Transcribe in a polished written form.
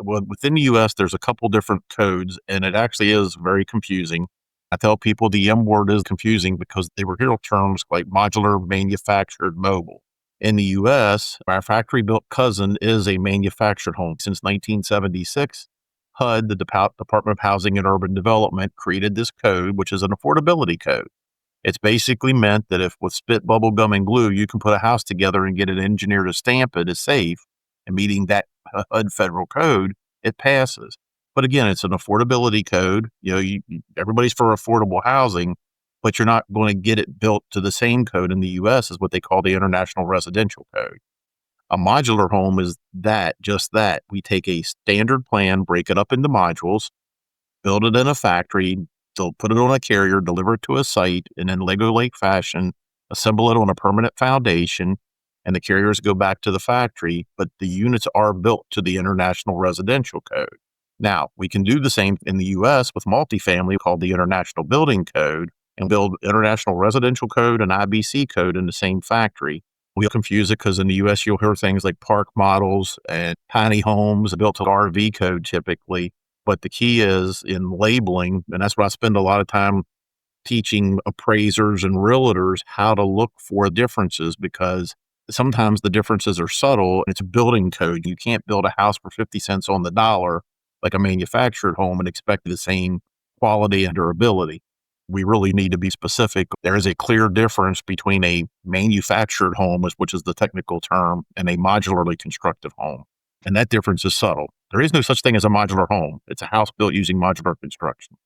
within the US, there's a couple different codes, and it actually is very confusing. I tell people the M word is confusing because they were real terms like modular, manufactured, mobile. In the US, our factory built cousin is a manufactured home. Since 1976, HUD, the Department of Housing and Urban Development, created this code, which is an affordability code. It's basically meant that if with spit, bubble gum, and glue, you can put a house together and get an engineer to stamp it as safe and meeting that HUD federal code, it passes. But again, it's an affordability code. Everybody's for affordable housing, but you're not going to get it built to the same code in the U.S. as what they call the International Residential Code. A modular home is just that. We take a standard plan, break it up into modules, build it in a factory, they'll put it on a carrier, deliver it to a site, and in Lego Lake fashion, assemble it on a permanent foundation, and the carriers go back to the factory, but the units are built to the International Residential Code. Now, we can do the same in the U.S. with multifamily called the International Building Code and build International Residential Code and IBC code in the same factory. We'll confuse it because in the U.S. you'll hear things like park models and tiny homes built to RV code typically. But the key is in labeling, and that's what I spend a lot of time teaching appraisers and realtors how to look for differences, because sometimes the differences are subtle. It's a building code. You can't build a house for 50 cents on the dollar like a manufactured home and expect the same quality and durability. We really need to be specific. There is a clear difference between a manufactured home, which is the technical term, and a modularly constructed home. And that difference is subtle. There is no such thing as a modular home. It's a house built using modular construction.